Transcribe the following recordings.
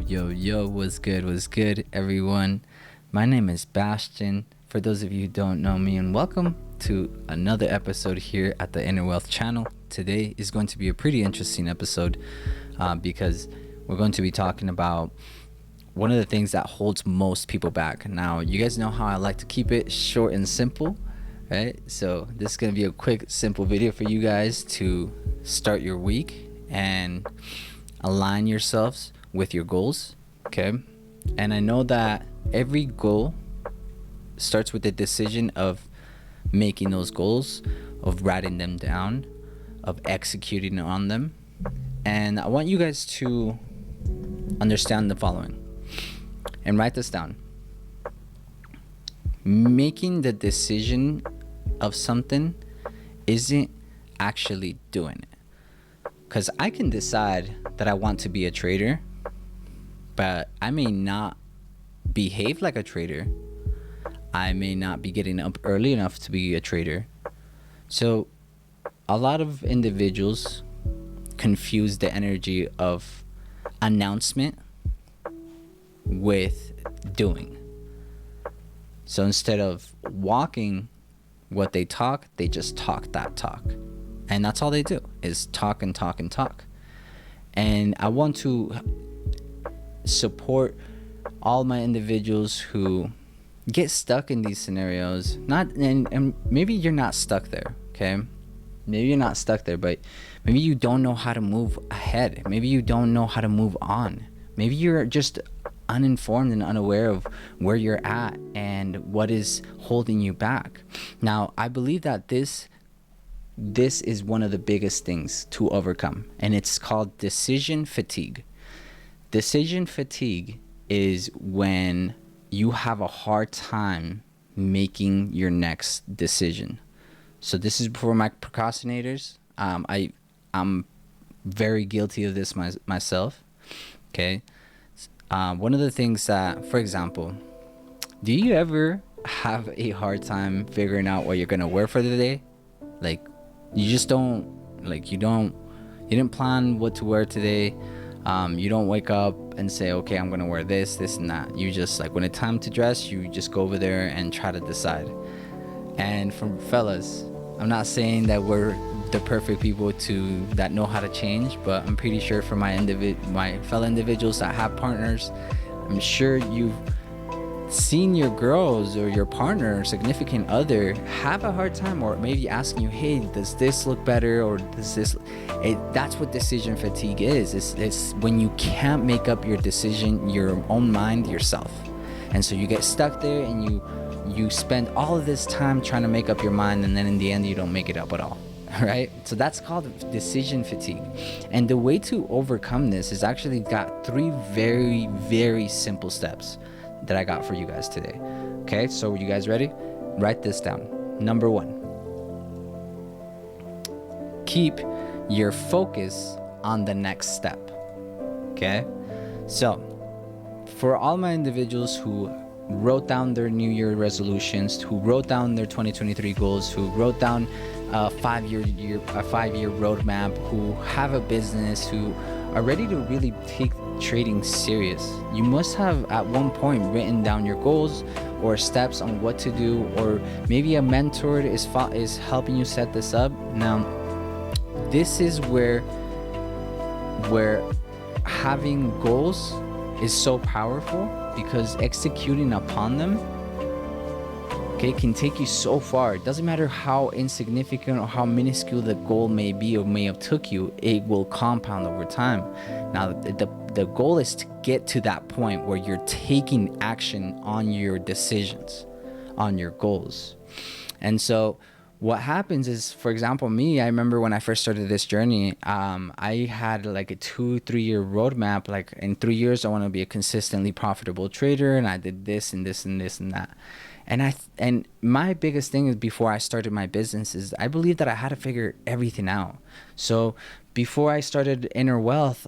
Yo, what's good? What's good, everyone? My name is Bastian. For those of you who don't know me, and welcome to another episode here at the Inner Wealth channel. Today is going to be a pretty interesting episode because we're going to be talking about one of the things that holds most people back. Now, you guys know how I like to keep it short and simple, right? So this is going to be a quick, simple video for you guys to start your week and align yourselves with your goals, okay? And I know that every goal starts with the decision of making those goals, of writing them down, of executing on them. And I want you guys to understand the following and write this down. Making the decision of something isn't actually doing it. Because I can decide that I want to be a trader, but I may not behave like a trader. I may not be getting up early enough to be a trader. So a lot of individuals confuse the energy of announcement with doing. So instead of walking what they talk, they just talk that talk. And that's all they do, is talk and talk and talk. And I want to support all my individuals who get stuck in these scenarios. And maybe you're not stuck there, okay? Maybe you're not stuck there, but maybe you don't know how to move ahead. Maybe you don't know how to move on. Maybe you're just uninformed and unaware of where you're at and what is holding you back. Now, I believe that this is one of the biggest things to overcome, and it's called decision fatigue. Decision fatigue is when you have a hard time making your next decision. So this is for my procrastinators. I'm very guilty of this myself. Okay. One of the things that, for example, do you ever have a hard time figuring out what you're gonna wear for the day? Like, you just don't, like, you didn't plan what to wear today. You don't wake up and say, okay, I'm gonna wear this and that. You just, like, when it's time to dress, you just go over there and try to decide. And from fellas, I'm not saying that we're the perfect people that know how to change, but I'm pretty sure for my fellow individuals that have partners, I'm sure you've seen your girls or your partner or significant other have a hard time, or maybe asking you, hey, does this look better, or does this that's what decision fatigue is. It's when you can't make up your decision, your own mind yourself. And so you get stuck there and you spend all of this time trying to make up your mind, and then in the end you don't make it up at all. Right? So that's called decision fatigue. And the way to overcome this is actually got 3 very, very simple steps that I got for you guys today. Okay, so you guys ready? Write this down. Number 1, keep your focus on the next step. Okay, so for all my individuals who wrote down their New Year resolutions, who wrote down their 2023 goals, who wrote down a 5-year roadmap, who have a business, who are ready to really take trading serious, you must have at one point written down your goals or steps on what to do, or maybe a mentor is helping you set this up. Now, this is where having goals is so powerful, because executing upon them, okay, can take you so far. It doesn't matter how insignificant or how minuscule the goal may be or may have took you, it will compound over time. Now, the goal is to get to that point where you're taking action on your decisions, on your goals. And so what happens is, for example, me, I remember when I first started this journey, I had like a 2-3 year roadmap. Like, in 3 years, I want to be a consistently profitable trader, and I did this and this and this and that. And my biggest thing is, before I started my business, is I believe that I had to figure everything out. So before I started Inner Wealth,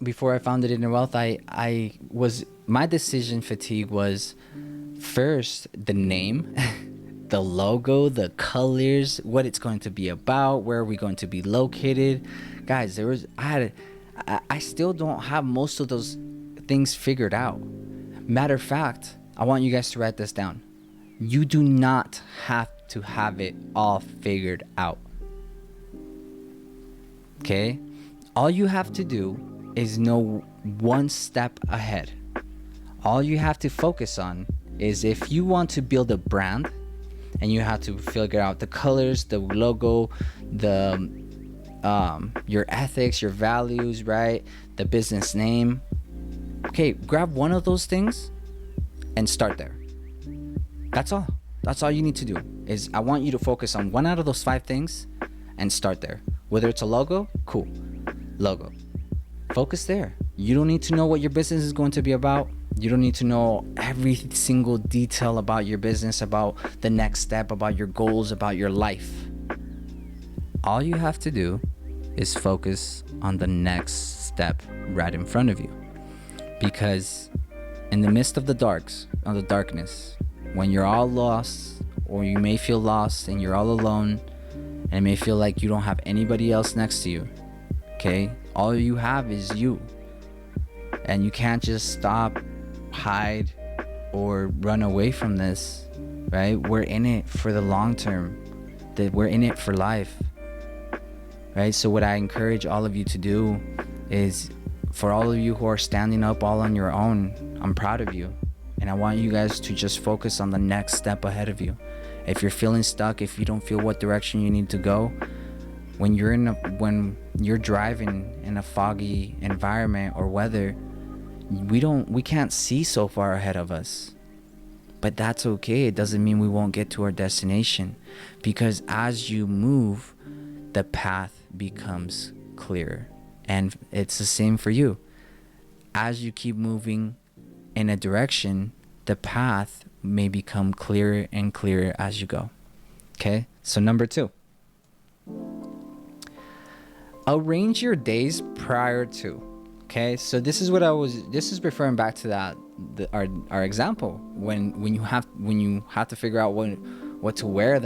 before I founded Inner Wealth, my decision fatigue was, first, the name, the logo, the colors, what it's going to be about, where are we going to be located. Guys, I I still don't have most of those things figured out. Matter of fact, I want you guys to write this down. You do not have to have it all figured out. Okay? All you have to do is know one step ahead. All you have to focus on is if you want to build a brand and you have to figure out the colors, the logo, the your ethics, your values, right? The business name. Okay, grab one of those things and start there. That's all. That's all you need to do. Is I want you to focus on one out of those 5 things and start there. Whether it's a logo, cool. Logo. Focus there. You don't need to know what your business is going to be about. You don't need to know every single detail about your business, about the next step, about your goals, about your life. All you have to do is focus on the next step right in front of you. Because in the midst of the darkness, when you're all lost, or you may feel lost and you're all alone, and it may feel like you don't have anybody else next to you, okay? All you have is you. And you can't just stop, hide, or run away from this, right? We're in it for the long term. We're in it for life, right? So what I encourage all of you to do is, for all of you who are standing up all on your own, I'm proud of you. And I want you guys to just focus on the next step ahead of you. If you're feeling stuck, if you don't feel what direction you need to go, when you're driving in a foggy environment or weather, we can't see so far ahead of us. But that's okay. It doesn't mean we won't get to our destination, because as you move, the path becomes clearer. And it's the same for you. As you keep moving in a direction, the path may become clearer and clearer as you go. Okay? So number 2. Arrange your days prior to. Okay? So this is referring back to our example when you have to figure out what to wear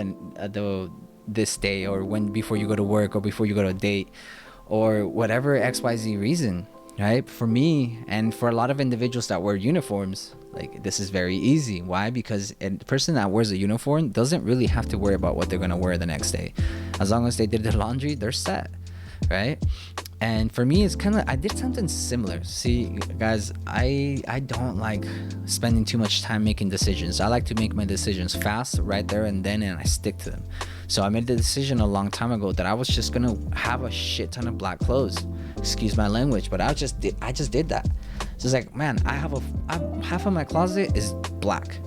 this day, or before you go to work, or before you go to a date, or whatever XYZ reason, right? For me, and for a lot of individuals that wear uniforms, like, this is very easy. Why? Because a person that wears a uniform doesn't really have to worry about what they're gonna wear the next day. As long as they did their laundry, they're set, right? And for me, it's kind of, I did something similar. See, guys, I don't like spending too much time making decisions. I like to make my decisions fast, right there and then, and I stick to them. So I made the decision a long time ago that I was just gonna have a shit ton of black clothes. Excuse my language, but I just did that. So it's like, man, half of my closet is black.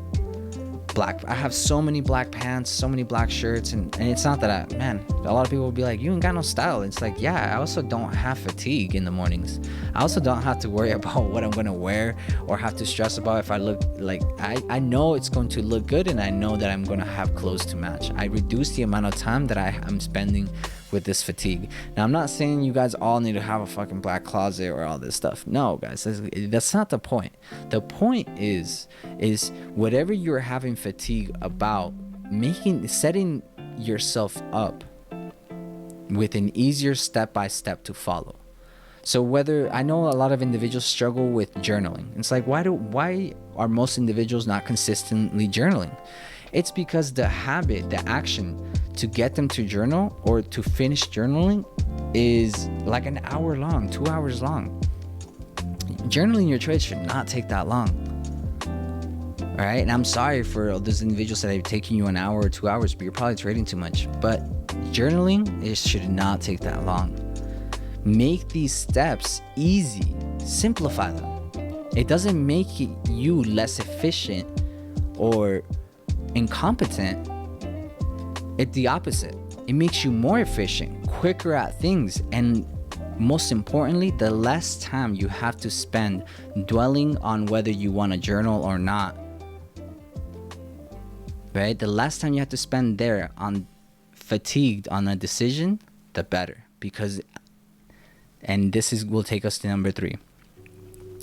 I have so many black pants, so many black shirts, and it's not that a lot of people will be like, you ain't got no style. It's like, yeah, I also don't have fatigue in the mornings. I also don't have to worry about what I'm gonna wear, or have to stress about if I look like, I know it's going to look good, and I know that I'm gonna have clothes to match. I reduce the amount of time that I'm spending with this fatigue. Now, I'm not saying you guys all need to have a fucking black closet or all this stuff. No, guys, that's not the point. The point is whatever you're having fatigue about, setting yourself up with an easier step-by-step to follow. So whether, I know a lot of individuals struggle with journaling. It's like, why are most individuals not consistently journaling? It's because the habit, the action to get them to journal or to finish journaling is like an hour long, 2 hours long. Journaling your trade should not take that long. All right, and I'm sorry for those individuals that have taken you an hour or 2 hours, but you're probably trading too much. But journaling, it should not take that long. Make these steps easy. Simplify them. It doesn't make you less efficient or incompetent. It's the opposite. It makes you more efficient, quicker at things, and most importantly, the less time you have to spend dwelling on whether you want to journal or not. Right? The less time you have to spend there on fatigued on a decision, the better. Because, and will take us to number 3.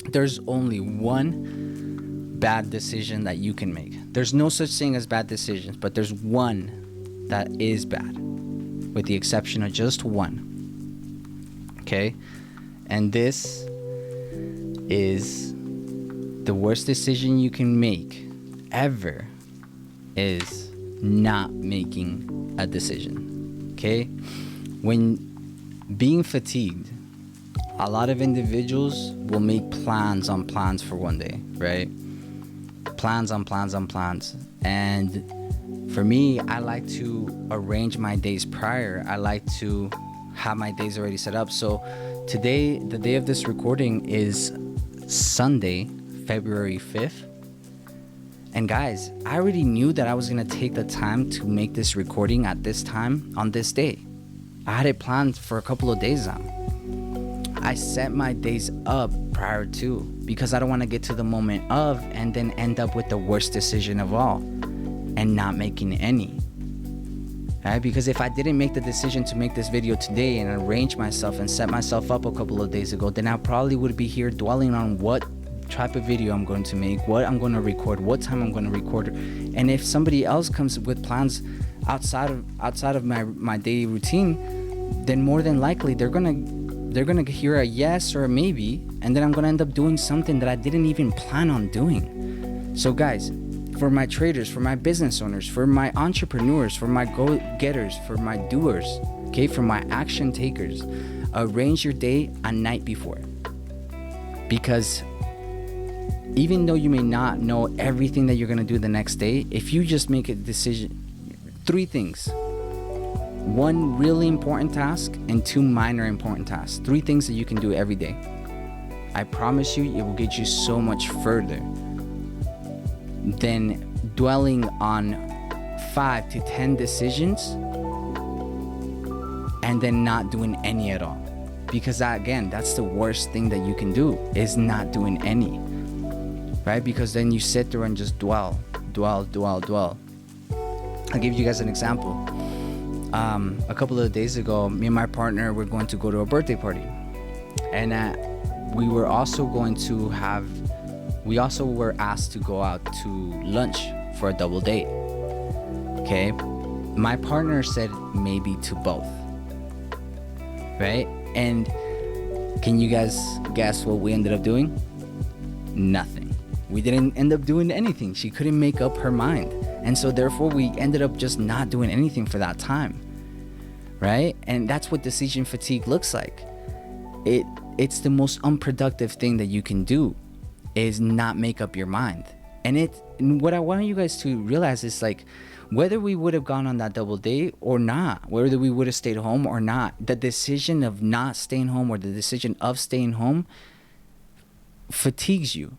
There's only one bad decision that you can make. There's no such thing as bad decisions, but there's one that is bad, with the exception of just one. Okay? And this is the worst decision you can make ever, is not making a decision. Okay? When being fatigued, a lot of individuals will make plans on plans for one day, right? Plans on plans on plans. And for me, I like to arrange my days prior. I like to have my days already set up. So today, the day of this recording is Sunday, February 5th. And guys, I already knew that I was going to take the time to make this recording at this time on this day. I had it planned for a couple of days now. I set my days up prior to, because I don't want to get to the moment of and then end up with the worst decision of all and not making any. Right? Because if I didn't make the decision to make this video today and arrange myself and set myself up a couple of days ago, then I probably would be here dwelling on what type of video I'm going to make, what I'm going to record, what time I'm going to record. And if somebody else comes with plans outside of my daily routine, then more than likely they're gonna hear a yes or a maybe, and then I'm gonna end up doing something that I didn't even plan on doing. So guys, for my traders, for my business owners, for my entrepreneurs, for my go-getters, for my doers, okay, for my action takers, arrange your day a night before. Because even though you may not know everything that you're gonna do the next day, if you just make a decision, 3 things. 1 really important task and 2 minor important tasks. 3 things that you can do every day. I promise you, it will get you so much further than dwelling on 5 to 10 decisions and then not doing any at all. Because that, again, that's the worst thing that you can do, is not doing any. Right? Because then you sit there and just dwell. I'll give you guys an example. A couple of days ago, me and my partner were going to go to a birthday party, and we were also were asked to go out to lunch for a double date. Okay, my partner said maybe to both, right? And can you guys guess what we ended up doing? Nothing. We didn't end up doing anything. She couldn't make up her mind. And so therefore we ended up just not doing anything for that time. Right? And that's what decision fatigue looks like. It's the most unproductive thing that you can do, is not make up your mind. And what I want you guys to realize is, like, whether we would have gone on that double date or not, whether we would have stayed home or not, the decision of not staying home or the decision of staying home fatigues you.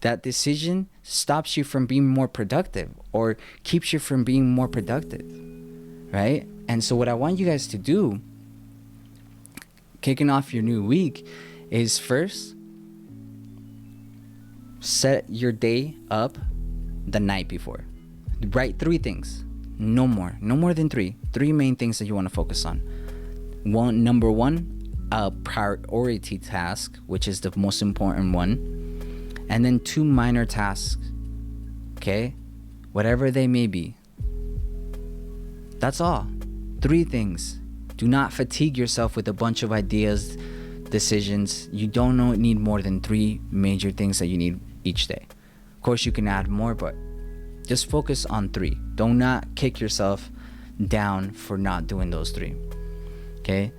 That decision stops you from being more productive or keeps you from being more productive, right? And so what I want you guys to do, kicking off your new week, is first set your day up the night before. Write 3 things, no more than 3 main things that you want to focus on. Number 1, a priority task, which is the most important one. And then 2 minor tasks, okay? Whatever they may be. That's all. 3 things. Do not fatigue yourself with a bunch of ideas, decisions. You don't need more than 3 major things that you need each day. Of course, you can add more, but just focus on 3. Do not kick yourself down for not doing those 3, okay?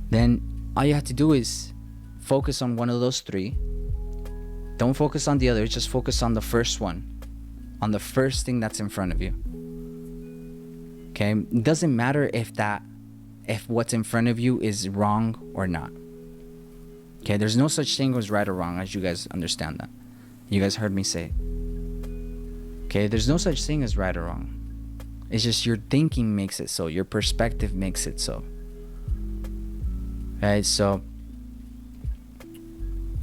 Then all you have to do is focus on one of those 3. Don't focus on the others, just focus on the first one, on the first thing that's in front of you. Okay? It doesn't matter if what's in front of you is wrong or not. Okay? There's no such thing as right or wrong, as you guys understand that. You guys heard me say. Okay? There's no such thing as right or wrong. It's just your thinking makes it so. Your perspective makes it so. Right? So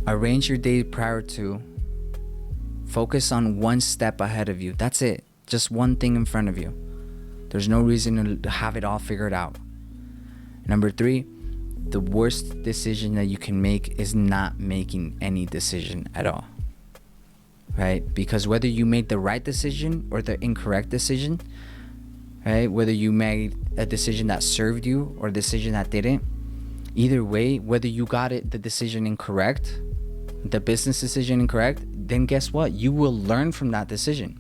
arrange your day prior to. Focus on 1 step ahead of you. That's it. Just 1 thing in front of you. There's no reason to have it all figured out. Number 3, the worst decision that you can make is not making any decision at all. Right? Because whether you made the right decision or the incorrect decision, right? Whether you made a decision that served you or a decision that didn't, Either way, whether you got the decision incorrect, the business decision incorrect, then guess what? You will learn from that decision.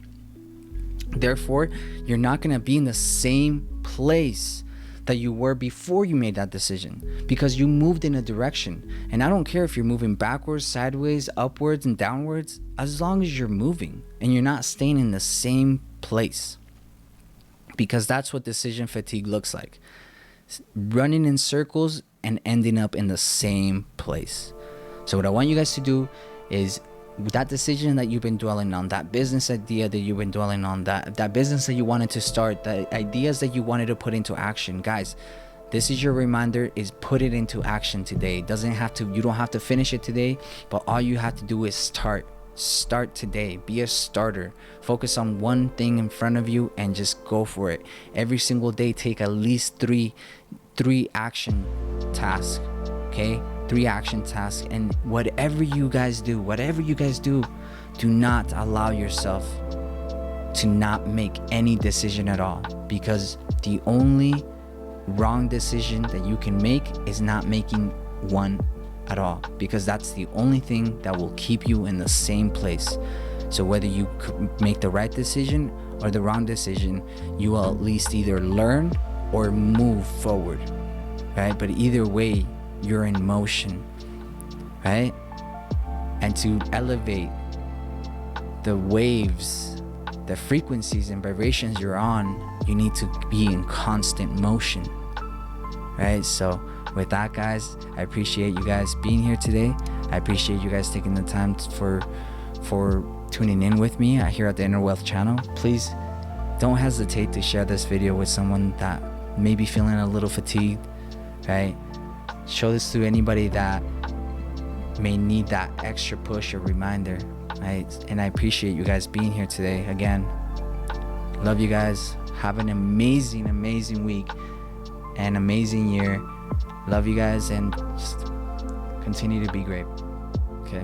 Therefore, you're not going to be in the same place that you were before you made that decision, because you moved in a direction. And I don't care if you're moving backwards, sideways, upwards, and downwards, as long as you're moving and you're not staying in the same place. Because that's what decision fatigue looks like. Running in circles and ending up in the same place. So what I want you guys to do is, that decision that you've been dwelling on, that business idea that you've been dwelling on, that business that you wanted to start, the ideas that you wanted to put into action, guys, this is your reminder, is put it into action today. You don't have to finish it today, but all you have to do is start today. Be a starter. Focus on one thing in front of you and just go for it. Every single day, take at least three action tasks. Okay, 3 action tasks. And whatever you guys do, do not allow yourself to not make any decision at all, because the only wrong decision that you can make is not making one at all, because that's the only thing that will keep you in the same place. So whether you make the right decision or the wrong decision, you will at least either learn or move forward, right? But either way, you're in motion, right? And to elevate the waves, the frequencies and vibrations you're on, you need to be in constant motion, right? So with that, guys, I appreciate you guys being here today. I appreciate you guys taking the time for tuning in with me here at the Inner Wealth channel. Please don't hesitate to share this video with someone that may be feeling a little fatigued, right? Show this to anybody that may need that extra push or reminder, right? And I appreciate you guys being here today. Again, love you guys. Have an amazing week and amazing year. Love you guys, and just continue to be great. Okay.